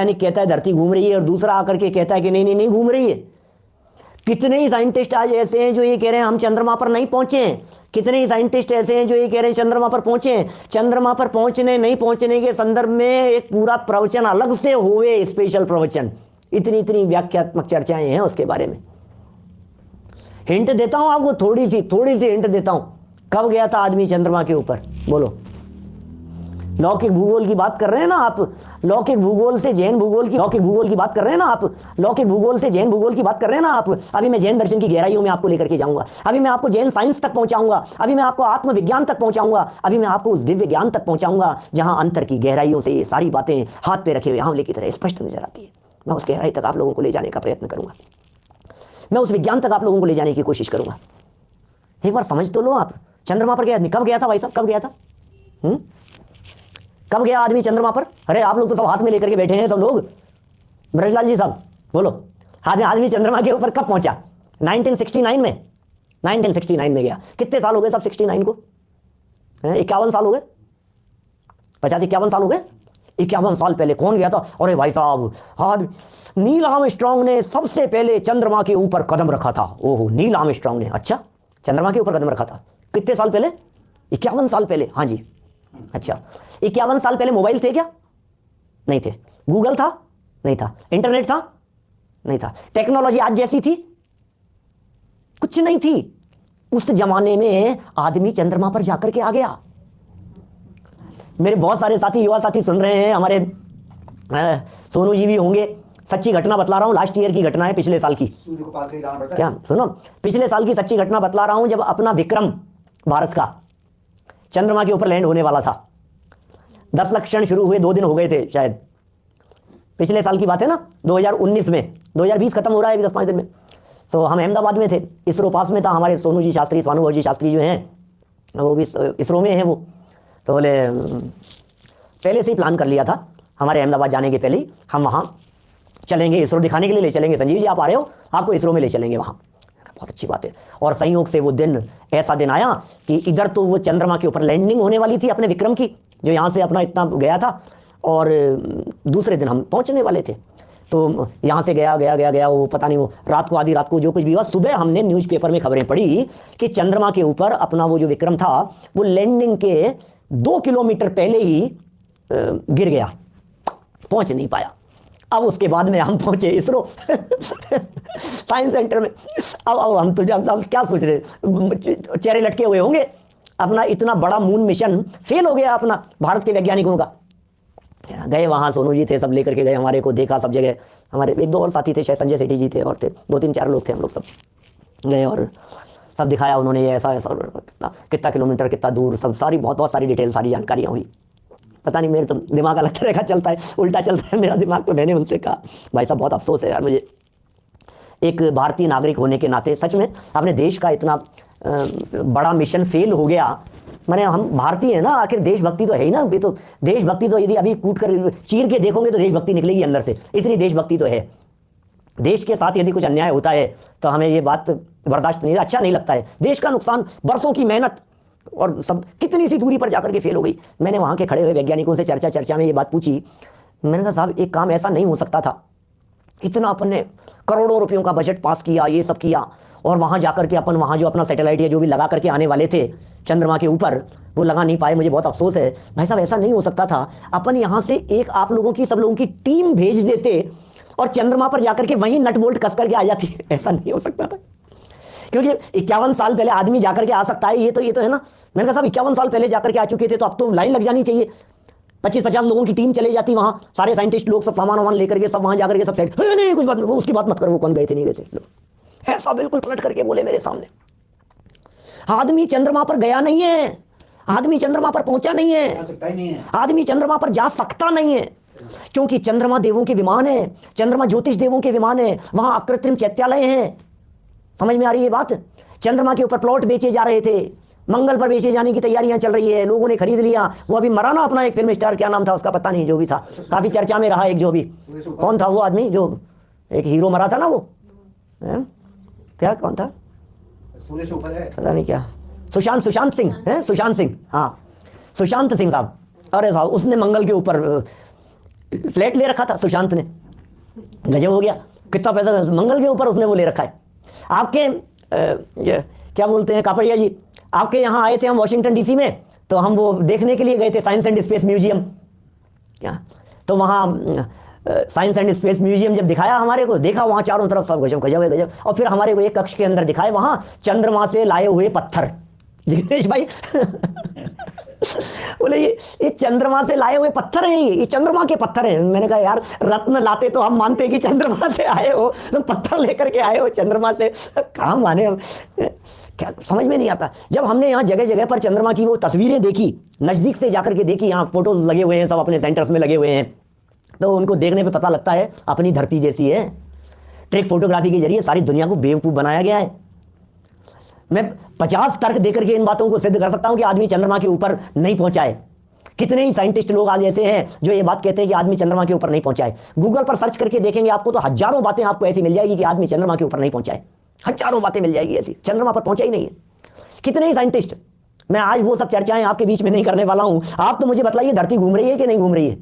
यानी कहता है धरती घूम रही है और दूसरा आकर के कहता है कि नहीं नहीं नहीं घूम रही है। कितने ही साइंटिस्ट आज ऐसे हैं जो ये कह रहे हैं हम चंद्रमा पर नहीं पहुंचे हैं, कितने ही साइंटिस्ट ऐसे हैं जो ये कह रहे हैं चंद्रमा पर पहुंचे हैं। चंद्रमा पर पहुंचने नहीं पहुंचने के संदर्भ में एक पूरा प्रवचन अलग से हुए, स्पेशल प्रवचन, इतनी इतनी व्याख्यात्मक चर्चाएं हैं उसके बारे में। हिंट देता हूं आपको, थोड़ी सी हिंट देता हूं। कब गया था आदमी चंद्रमा के ऊपर, बोलो? लौकिक भूगोल की बात कर रहे हैं ना आप, लौकिक भूगोल से जैन भूगोल की बात कर रहे हैं ना आप, लौकिक भूगोल से जैन भूगोल की बात कर रहे हैं ना आप। अभी मैं जैन दर्शन की गहराइयों में आपको लेकर के जाऊंगा, अभी मैं आपको जैन साइंस तक पहुंचाऊंगा, अभी मैं आपको आत्मविज्ञान तक पहुंचाऊंगा, अभी मैं आपको उस दिव्य ज्ञान तक पहुंचाऊंगा जहां अंतर की गहराइयों से ये सारी बातें हाथ पे रखे हुए आंवले की तरह स्पष्ट नजर आती है। मैं उस गहराई तक आप लोगों को ले जाने का प्रयत्न करूंगा, मैं उस विज्ञान तक आप लोगों को ले जाने की कोशिश करूंगा। एक बार समझ तो लो आप, चंद्रमा पर गया, कब गया था भाई साहब, कब गया था? कब गया आदमी चंद्रमा पर? अरे आप लोग तो सब हाथ में लेकर के बैठे हैं सब लोग। ब्रजलाल जी साहब बोलो, आदमी चंद्रमा के ऊपर कब पहुंचा? 1969 में, 1969 में गया। कितने साल हो गए साहब 69 को? 51 साल हो गए, 50-51 साल हो गए। 51 साल पहले कौन गया था? अरे भाई साहब, आज नील आर्मस्ट्रांग ने सबसे पहले चंद्रमा के ऊपर कदम रखा था। ओहो, नील आर्मस्ट्रांग ने, अच्छा, चंद्रमा के ऊपर कदम रखा था। कितने साल पहले? 51 साल पहले। हाँ जी, अच्छा। 51 साल पहले मोबाइल थे क्या? नहीं थे। गूगल था? नहीं था। इंटरनेट था? नहीं था। टेक्नोलॉजी आज जैसी थी? कुछ नहीं थी। उस जमाने में आदमी चंद्रमा पर जाकर के आ गया। मेरे बहुत सारे साथी, युवा साथी सुन रहे हैं, हमारे सोनू जी भी होंगे। सच्ची घटना बतला रहा हूं, लास्ट ईयर की घटना है, पिछले साल की। क्या सुनो, पिछले साल की सच्ची घटना बतला रहा हूं, जब अपना विक्रम भारत का चंद्रमा के ऊपर लैंड होने वाला था। 10 लाख क्षण शुरू हुए, 2 दिन हो गए थे शायद, पिछले साल की बात है ना, 2019 में। 2020 खत्म हो रहा है अभी 10-5 दिन में। तो हम अहमदाबाद में थे, इसरो पास में था। हमारे सोनू जी शास्त्री, स्वानुभव जी शास्त्री जो हैं, वो भी इसरो में हैं वो। तो बोले पहले से ही प्लान कर लिया था, हमारे अहमदाबाद जाने के पहले ही हम वहाँ चलेंगे, इसरो दिखाने के लिए ले चलेंगे। संजीव जी आप आ रहे हो, आपको इसरो में ले चलेंगे वहाँ। बहुत अच्छी बात है। और संयोग से वो दिन, ऐसा दिन आया कि इधर तो वो चंद्रमा के ऊपर लैंडिंग होने वाली थी अपने विक्रम की, जो यहाँ से अपना इतना गया था, और दूसरे दिन हम पहुँचने वाले थे। तो यहाँ से गया वो पता नहीं, वो रात को, आधी रात को जो कुछ भी हुआ, सुबह हमने न्यूज़पेपर में खबरें पढ़ी कि चंद्रमा के ऊपर अपना वो जो विक्रम था वो लैंडिंग के 2 किलोमीटर पहले ही गिर गया, पहुँच नहीं पाया। अब उसके बाद में हम पहुंचे इसरो साइंस सेंटर में। अब हम तो जब क्या सोच रहे, चेहरे लटके हुए होंगे, अपना इतना बड़ा मून मिशन फेल हो गया अपना भारत के वैज्ञानिकों का। गए वहाँ, सोनू जी थे, सब लेकर के गए हमारे को, देखा सब जगह। हमारे 1-2 और साथी थे, शायद संजय सेठी जी थे, और थे 2-3-4 लोग थे, हम लोग सब गए और सब दिखाया उन्होंने, ये ऐसा ऐसा, कितना किलोमीटर, कितना दूर, सब सारी बहुत सारी डिटेल, सारी जानकारियाँ हुई। पता नहीं, मेरे तो दिमाग अलग तरह का चलता है, उल्टा चलता है मेरा दिमाग। तो मैंने उनसे कहा भाई साहब बहुत अफसोस है यार मुझे, एक भारतीय नागरिक होने के नाते सच में अपने देश का इतना बड़ा मिशन फेल हो गया। मैंने, हम भारतीय हैं ना, आखिर देशभक्ति तो है ही ना। ये तो देशभक्ति तो यदि अभी कूट कर चीर के देखोगे तो देशभक्ति निकलेगी अंदर से, इतनी देशभक्ति तो है। देश के साथ यदि कुछ अन्याय होता है तो हमें ये बात बर्दाश्त नहीं, अच्छा नहीं लगता है। देश का नुकसान, बरसों की मेहनत और सब कितनी सी दूरी पर जाकर के फेल हो गई। मैंने वहाँ के खड़े हुए वैज्ञानिकों से चर्चा में ये बात पूछी। मैंने कहा साहब एक काम ऐसा नहीं हो सकता था, इतना अपन ने करोड़ों रुपयों का बजट पास किया, ये सब किया, और वहाँ जाकर के अपन वहाँ जो अपना सैटेलाइट या जो भी लगा करके आने वाले थे चंद्रमा के ऊपर, वो लगा नहीं पाए। मुझे बहुत अफसोस है भाई साहब, ऐसा नहीं हो सकता था। अपन यहाँ से एक आप लोगों की, सब लोगों की टीम भेज देते और चंद्रमा पर जाकर के वहीं नट बोल्ट कस करके आ जाती। ऐसा नहीं हो सकता था, क्योंकि 51 साल पहले आदमी जाकर के आ सकता है, ये तो है ना। मैंने कहा साहब 51 साल पहले जाकर के आ चुके थे, तो अब तो लाइन लग जानी चाहिए। 25-50 लोगों की टीम चले जाती वहाँ, सारे साइंटिस्ट लोग सब सामान वामान लेकर के सब वहाँ जाकर के सब सेट। नहीं कुछ बात, वो उसकी बात मत करो, वो कौन गए थे नहीं गए थे, ऐसा बिल्कुल पलट करके बोले मेरे सामने। आदमी चंद्रमा पर गया नहीं है, आदमी चंद्रमा पर पहुंचा नहीं है, आदमी चंद्रमा पर जा सकता नहीं है, क्योंकि चंद्रमा देवों के विमान है, चंद्रमा ज्योतिष देवों के विमान है, वहां अकृत्रिम चैत्यालय हैं। समझ में आ रही है बात? चंद्रमा के ऊपर प्लॉट बेचे जा रहे थे, मंगल पर बेचे जाने की तैयारियां चल रही है, लोगों ने खरीद लिया। वो अभी मरा ना अपना एक फिल्म स्टार, क्या नाम था उसका पता नहीं, जो भी था काफी चर्चा में रहा, एक जो भी, कौन था वो आदमी जो एक हीरो मरा था ना, वो क्या कौन था, पता नहीं क्या, सुशांत सिंह है, सुशांत सिंह, हाँ सुशांत सिंह साहब। अरे साहब उसने मंगल के ऊपर फ्लैट ले रखा था सुशांत ने, गजब हो गया, कितना पैसा मंगल के ऊपर उसने वो ले रखा है। आपके क्या बोलते हैं कापड़िया जी, आपके यहाँ आए थे हम वॉशिंगटन डीसी में, तो हम वो देखने के लिए गए थे साइंस एंड स्पेस म्यूजियम, तो वहाँ साइंस एंड स्पेस म्यूजियम जब दिखाया हमारे को, देखा वहाँ चारों तरफ सब गजब गजब है गजब, और फिर हमारे को एक कक्ष के अंदर दिखाए वहाँ चंद्रमा से लाए हुए पत्थर। जिग्नेश भाई बोले ये चंद्रमा से लाए हुए पत्थर हैं, ये चंद्रमा के पत्थर हैं। मैंने कहा यार रत्न लाते तो हम मानते कि चंद्रमा से आए हो, तो पत्थर लेकर के आए हो चंद्रमा से, कहाँ माने हम, क्या समझ में नहीं आता। जब हमने यहाँ जगह जगह पर चंद्रमा की वो तस्वीरें देखी, नज़दीक से जाकर के देखी, यहाँ फोटोज लगे हुए हैं सब अपने सेंटर्स में लगे हुए हैं, तो उनको देखने पे पता लगता है अपनी धरती जैसी है। ट्रिक फोटोग्राफी के जरिए सारी दुनिया को बेवकूफ़ बनाया गया है। मैं 50 तर्क देकर के इन बातों को सिद्ध कर सकता हूं कि आदमी चंद्रमा के ऊपर नहीं पहुंचा है। कितने ही साइंटिस्ट लोग आज ऐसे हैं जो ये बात कहते हैं कि आदमी चंद्रमा के ऊपर नहीं पहुंचा है। गूगल पर सर्च करके देखेंगे आपको तो हजारों बातें आपको ऐसी मिल जाएगी कि आदमी चंद्रमा के ऊपर नहीं पहुंचा है, हजारों बातें मिल जाएगी ऐसी, चंद्रमा पर पहुंचा ही नहीं है। कितने ही साइंटिस्ट, मैं आज वो सब चर्चाएं आपके बीच में नहीं करने वाला हूं। आप तो मुझे बताइए धरती घूम रही है कि नहीं घूम रही है?